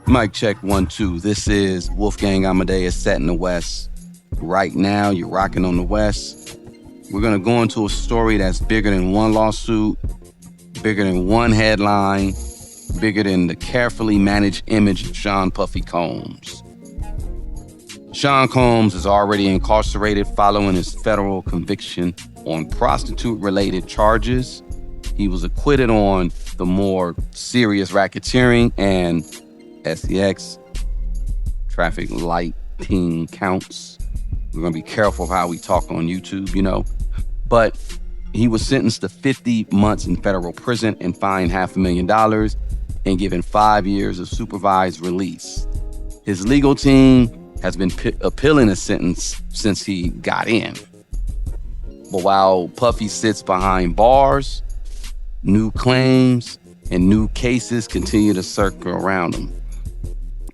Mic check 1, 2. This is Wolfgang Amadeus Set in the West. Right now, you're rocking on the West. We're going to go into a story that's bigger than one lawsuit, bigger than one headline, bigger than the carefully managed image of Sean Puffy Combs. Sean Combs is already incarcerated following his federal conviction on prostitute-related charges. He was acquitted on the more serious racketeering and SEX, traffic lighting counts. We're going to be careful of how we talk on YouTube, But he was sentenced to 50 months in federal prison and fined $500,000 and given 5 years of supervised release. His legal team has been appealing his sentence since he got in. But while Puffy sits behind bars, new claims and new cases continue to circle around him.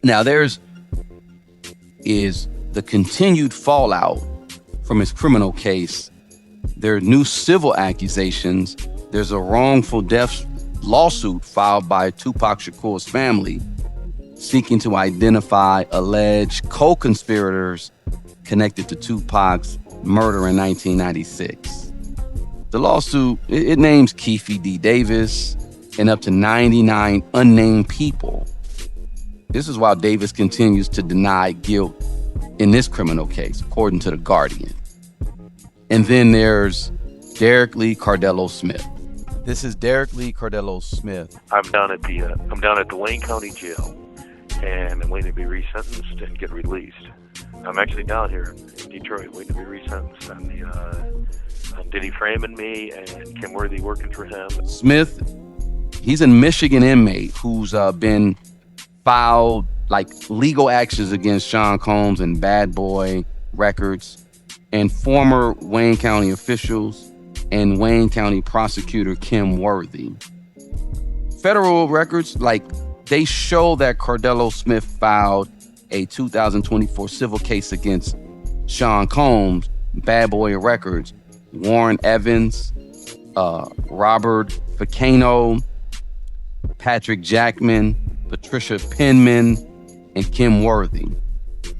Now, is the continued fallout from his criminal case. There are new civil accusations. There's a wrongful death lawsuit filed by Tupac Shakur's family seeking to identify alleged co-conspirators connected to Tupac's murder in 1996. The lawsuit, it names Keefe D. Davis and up to 99 unnamed people. This is while Davis continues to deny guilt in this criminal case, according to The Guardian. And then there's Derrick Lee Cardello-Smith. This is Derrick Lee Cardello-Smith. I'm down at the Wayne County Jail, and I'm waiting to be resentenced and get released. I'm actually down here in Detroit waiting to be resentenced on Diddy framing me and Kim Worthy working for him. Smith, he's a Michigan inmate who's been filed legal actions against Sean Combs and Bad Boy Records and former Wayne County officials and Wayne County prosecutor Kim Worthy. Federal records, they show that Cardello-Smith filed a 2024 civil case against Sean Combs, Bad Boy Records, Warren Evans, Robert Ficano, Patrick Jackman, Patricia Penman, and Kim Worthy.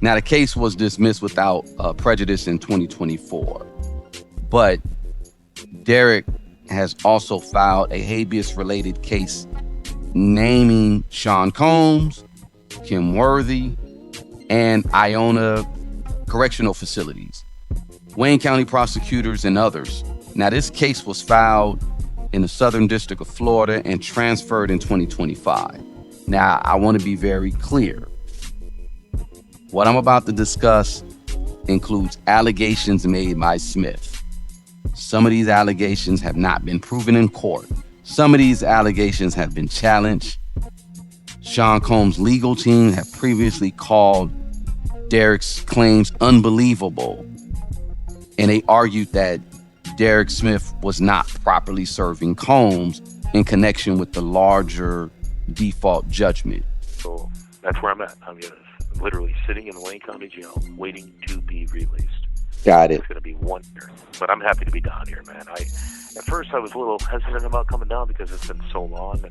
Now, the case was dismissed without prejudice in 2024. But Derrick has also filed a habeas-related case naming Sean Combs, Kim Worthy, and Iona correctional facilities, Wayne County prosecutors, and others. Now, this case was filed in the Southern District of Florida and transferred in 2025. Now, I want to be very clear. What I'm about to discuss includes allegations made by Smith. Some of these allegations have not been proven in court. Some of these allegations have been challenged. Sean Combs' legal team have previously called Derrick's claims unbelievable, and they argued that Derrick Smith was not properly serving Combs in connection with the larger default judgment. So that's where I'm at. I'm literally sitting in Wayne County Jail waiting to be released. Got it. It's going to be 1 year. But I'm happy to be down here, man. At first I was a little hesitant about coming down because it's been so long.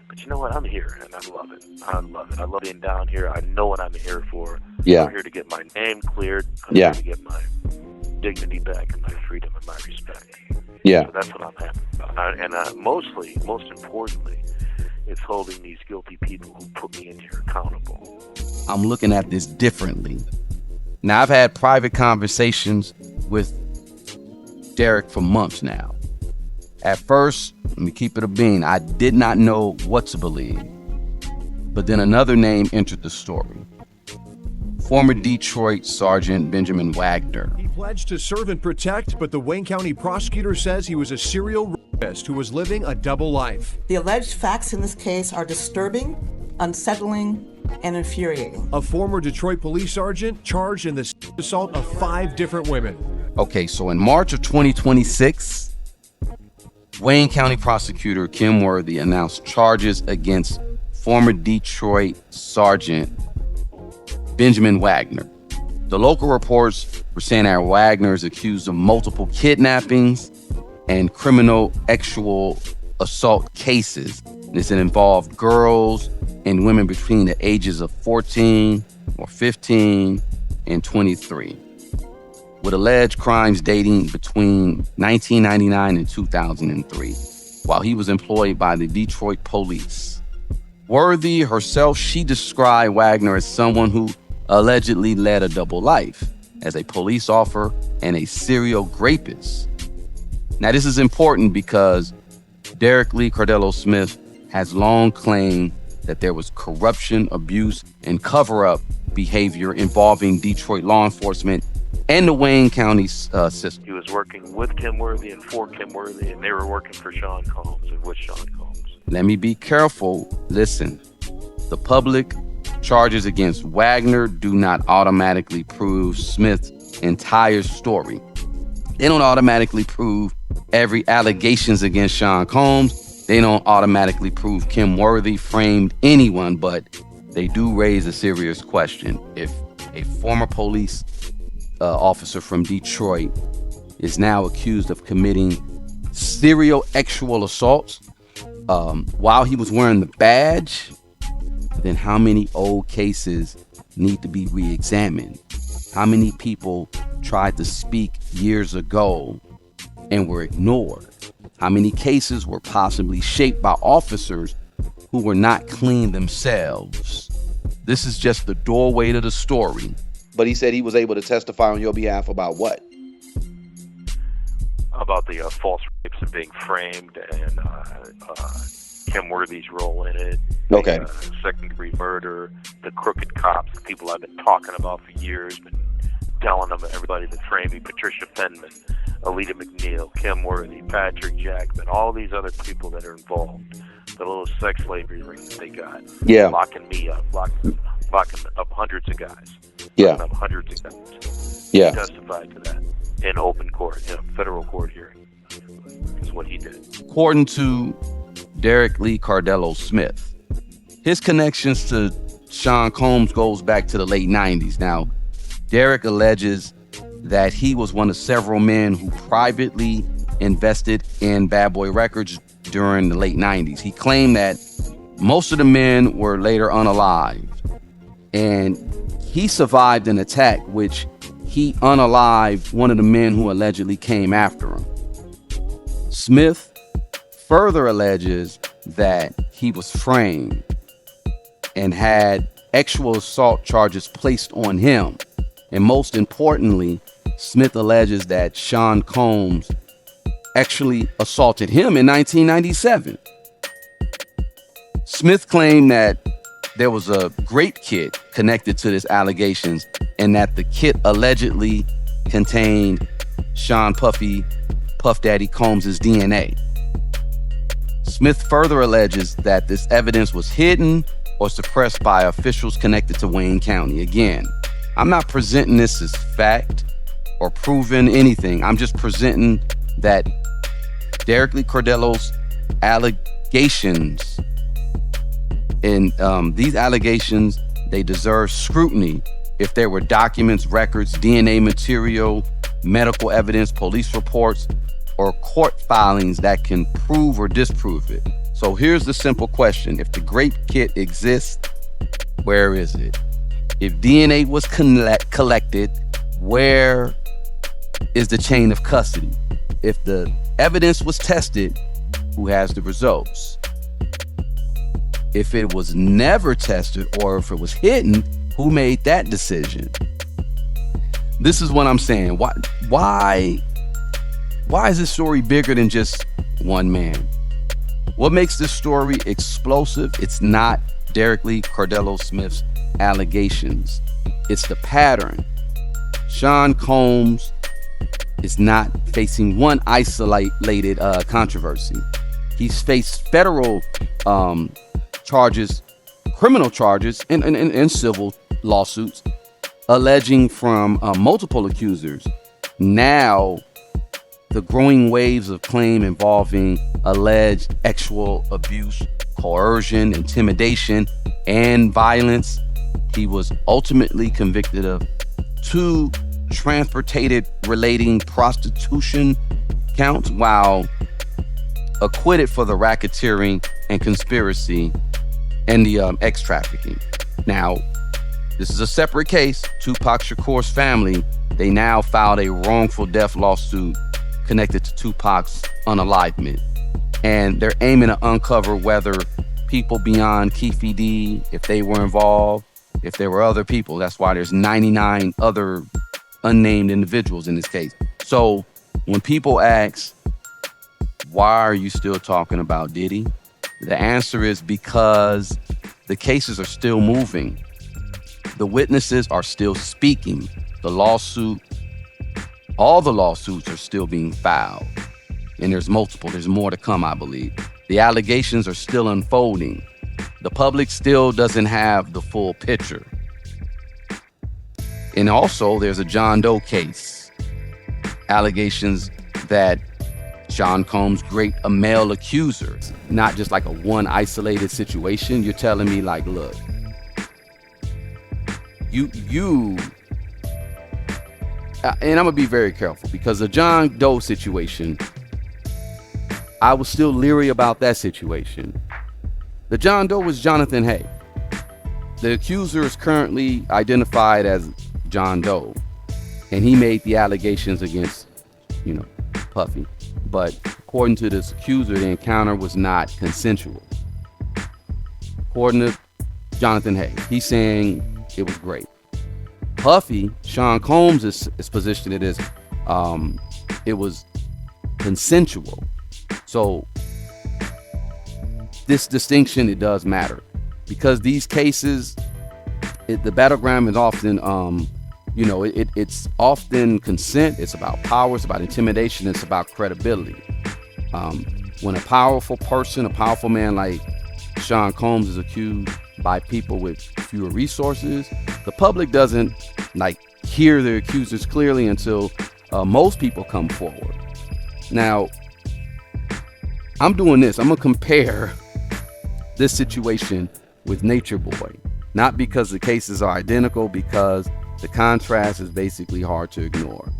But you know what? I'm here, and I love it. I love being down here. I know what I'm here for. Yeah. I'm here to get my name cleared. I'm here to get my dignity back and my freedom and my respect. Yeah. So that's what I'm happy about. And most importantly, it's holding these guilty people who put me in here accountable. I'm looking at this differently. Now, I've had private conversations with Derrick for months now. At first, let me keep it a bean, I did not know what to believe. But then another name entered the story. Former Detroit Sergeant Benjamin Wagner. He pledged to serve and protect, but the Wayne County prosecutor says he was a serial rapist who was living a double life. The alleged facts in this case are disturbing, unsettling, and infuriating. A former Detroit police sergeant charged in the assault of 5 different women. Okay, so in March of 2026, Wayne County prosecutor Kim Worthy announced charges against former Detroit Sergeant Benjamin Wagner. The local reports were saying that Wagner is accused of multiple kidnappings and criminal sexual assault cases This involved girls and women between the ages of 14 or 15 and 23, with alleged crimes dating between 1999 and 2003, while he was employed by the Detroit police. Worthy herself, she described Wagner as someone who allegedly led a double life as a police officer and a serial rapist. Now, this is important because Derrick Lee Cardello-Smith has long claimed that there was corruption, abuse, and cover-up behavior involving Detroit law enforcement and the Wayne County system. He was working with Kim Worthy and for Kim Worthy, and they were working for Sean Combs and with Sean Combs. Let me be careful. Listen, the public charges against Wagner do not automatically prove Smith's entire story. They don't automatically prove every allegations against Sean Combs. They don't automatically prove Kim Worthy framed anyone, but they do raise a serious question. If a former police officer from Detroit is now accused of committing serial sexual assaults while he was wearing the badge, then how many old cases need to be re-examined? How many people tried to speak years ago and were ignored? How many cases were possibly shaped by officers who were not clean themselves? This is just the doorway to the story. But he said he was able to testify on your behalf about what? About the false rapes and being framed, and Kim Worthy's role in it. Okay. The second-degree murder, the crooked cops, the people I've been talking about for years, been telling them everybody that framed me, Patricia Penman, Alita McNeil, Kim Worthy, Patrick Jackman, all these other people that are involved. The little sex slavery ring that they got. Yeah. Locking me up, locking up hundreds of guys. Yeah. Locking up hundreds of guys. Yeah. He testified to that in open court, in a federal court hearing. Is what he did. According to Derrick Lee Cardello-Smith, his connections to Sean Combs goes back to the late 90s. Now, Derrick alleges that he was one of several men who privately invested in Bad Boy Records during the late 90s. He claimed that most of the men were later unalived, and he survived an attack which he unalived one of the men who allegedly came after him. Smith further alleges that he was framed and had sexual assault charges placed on him. And most importantly, Smith alleges that Sean Combs actually assaulted him in 1997. Smith claimed that there was a grape kit connected to this allegations and that the kit allegedly contained Sean Puff Daddy Combs' DNA. Smith further alleges that this evidence was hidden or suppressed by officials connected to Wayne County. Again, I'm not presenting this as fact or proving anything. I'm just presenting that Derrick Lee Cardello's allegations, and these allegations, they deserve scrutiny if there were documents, records, DNA material, medical evidence, police reports, or court filings that can prove or disprove it. So here's the simple question. If the grape kit exists, where is it? If DNA was collected, where is the chain of custody? If the evidence was tested, who has the results? If it was never tested or if it was hidden, who made that decision? This is what I'm saying. Why is this story bigger than just one man? What makes this story explosive? It's not Derrick Lee Cardello-Smith's allegations. It's the pattern. Sean Combs is not facing one isolated controversy. He's faced federal charges, criminal charges, and civil lawsuits alleging from multiple accusers. Now, the growing waves of claim involving alleged sexual abuse, coercion, intimidation, and violence. He was ultimately convicted of 2 transported relating prostitution counts, while acquitted for the racketeering and conspiracy and the X trafficking. Now, this is a separate case. Tupac Shakur's family, they now filed a wrongful death lawsuit connected to Tupac's unalivement. And they're aiming to uncover whether people beyond Keefe D, if they were involved, if there were other people. That's why there's 99 other unnamed individuals in this case. So when people ask, why are you still talking about Diddy? The answer is because the cases are still moving. The witnesses are still speaking. The lawsuit, all the lawsuits are still being filed. And there's multiple, there's more to come, I believe. The allegations are still unfolding. The public still doesn't have the full picture. And also there's a John Doe case. Allegations that Sean Combs raped a male accuser. Not just like a one isolated situation. You're telling me like, look, and I'm gonna be very careful because the John Doe situation, I was still leery about that situation. The John Doe was Jonathan Hay. The accuser is currently identified as John Doe, and he made the allegations against, Puffy. But according to this accuser, the encounter was not consensual. According to Jonathan Hay, he's saying it was great. Puffy, Sean Combs is positioned it as it was consensual. So this distinction, it does matter because these cases, the battleground is often, it's often consent. It's about power. It's about intimidation. It's about credibility. When a powerful person, a powerful man like Sean Combs is accused by people with fewer resources, the public doesn't hear the accusers clearly until most people come forward. Now, I'm doing this. I'm gonna compare this situation with Nature Boy, not because the cases are identical, because the contrast is basically hard to ignore.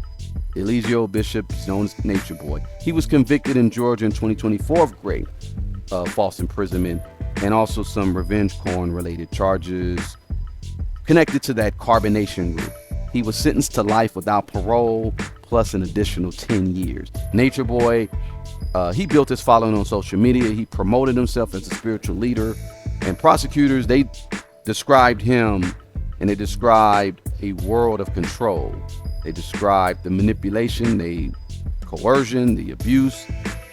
Eligio Bishop is known as Nature Boy. He was convicted in Georgia in 2024 of rape, false imprisonment, and also some revenge porn related charges connected to that carbonation group. He was sentenced to life without parole, plus an additional 10 years. Nature Boy, he built his following on social media. He promoted himself as a spiritual leader, and prosecutors, they described him, and they described a world of control. They described the manipulation, the coercion, the abuse,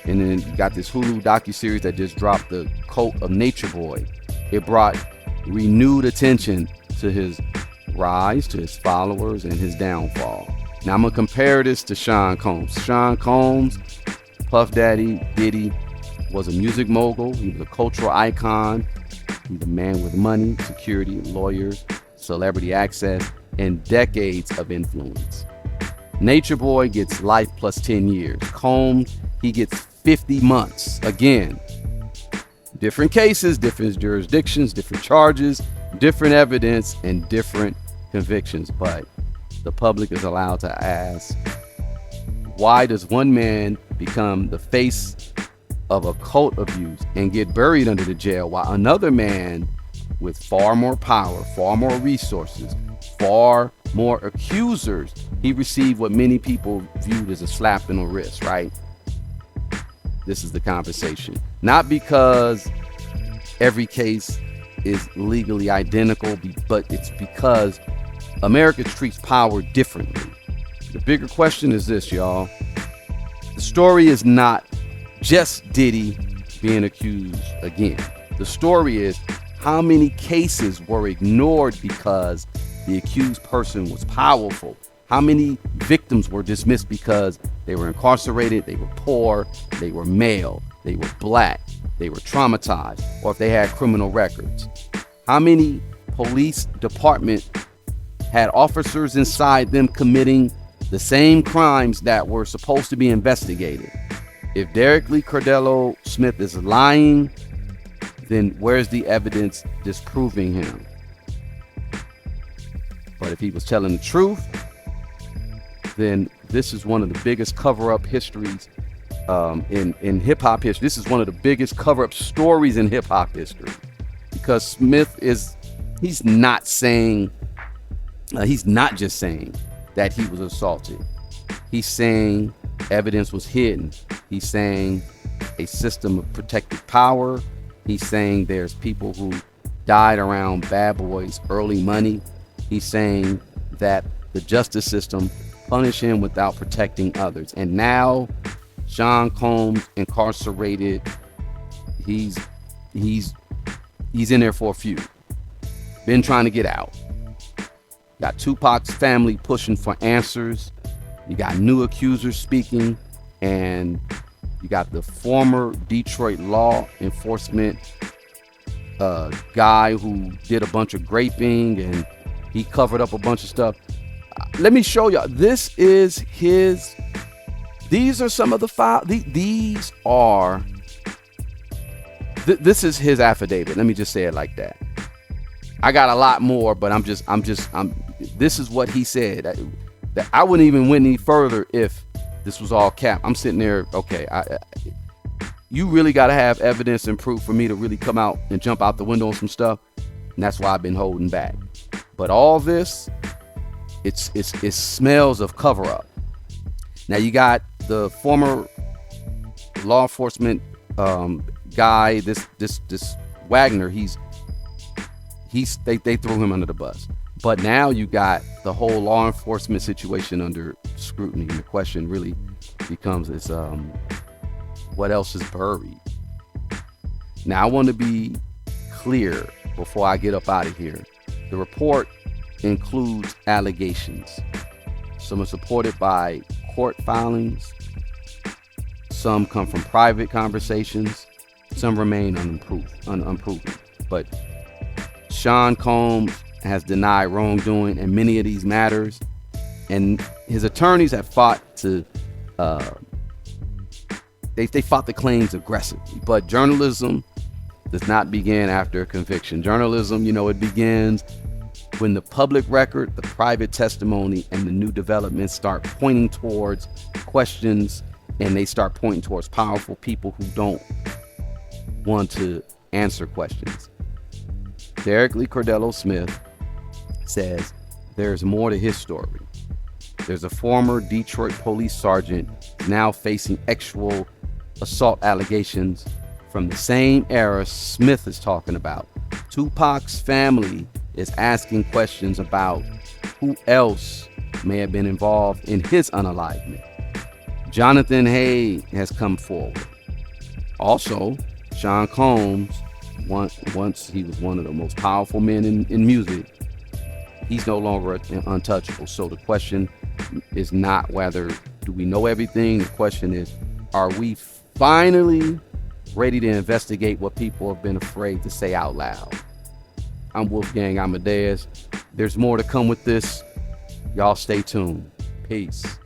and then you got this Hulu docuseries that just dropped, The Cult of Nature Boy. It brought renewed attention to his rise, to his followers, and his downfall. Now I'm gonna compare this to Sean Combs. Sean Combs, Puff Daddy, Diddy, was a music mogul. He was a cultural icon. He's a man with money, security, lawyers, celebrity access, and decades of influence. Nature Boy gets life plus 10 years. Combs, he gets 50 months. Again, different cases, different jurisdictions, different charges, different evidence, and different convictions. But the public is allowed to ask, why does one man become the face of a cult abuse and get buried under the jail while another man with far more power, far more resources, far more accusers, he received what many people viewed as a slap in the wrist, right? This is the conversation. Not because every case is legally identical, but it's because America treats power differently. The bigger question is this, y'all. The story is not just Diddy being accused again. The story is how many cases were ignored because the accused person was powerful. How many victims were dismissed because they were incarcerated, they were poor, they were male, they were black, they were traumatized, or if they had criminal records. How many police departments had officers inside them committing the same crimes that were supposed to be investigated? If Derrick Lee Cardello-Smith is lying, then where's the evidence disproving him? But if he was telling the truth, then this is one of the biggest cover-up histories in hip hop history. This is one of the biggest cover-up stories in hip hop history, because Smith he's not just saying that he was assaulted. He's saying evidence was hidden. He's saying a system of protected power. He's saying there's people who died around Bad Boy's early money. He's saying that the justice system punished him without protecting others. And now Sean Combs incarcerated. He's in there for a few. Been trying to get out. Got Tupac's family pushing for answers. You got new accusers speaking, and you got the former Detroit law enforcement guy who did a bunch of graping, and he covered up a bunch of stuff. Let me show y'all. These are some of the files. This is his affidavit. Let me just say it like that. I got a lot more, but this is what he said. I wouldn't even went any further if this was all cap. I'm sitting there, okay, you really got to have evidence and proof for me to really come out and jump out the window on some stuff, and that's why I've been holding back. But all this, it smells of cover-up. Now you got the former law enforcement guy, this Wagner. They threw him under the bus. But now you got the whole law enforcement situation under scrutiny, and the question really becomes what else is buried? Now I want to be clear before I get up out of here. The report includes allegations. Some are supported by court filings. Some come from private conversations. Some remain unproven. But Sean Combs has denied wrongdoing in many of these matters, and his attorneys have fought they fought the claims aggressively. But journalism does not begin after a conviction. Journalism, it begins when the public record, the private testimony, and the new developments start pointing towards questions, and they start pointing towards powerful people who don't want to answer questions. Derrick Lee Cardello-Smith says there's more to his story. There's a former Detroit police sergeant now facing actual assault allegations from the same era Smith is talking about. Tupac's family is asking questions about who else may have been involved in his unalivement. Jonathan Hay has come forward. Also, Sean Combs, once he was one of the most powerful men in music, he's no longer untouchable. So the question is not whether do we know everything. The question is, are we finally ready to investigate what people have been afraid to say out loud? I'm Wolfgang Amadeus. There's more to come with this. Y'all stay tuned. Peace.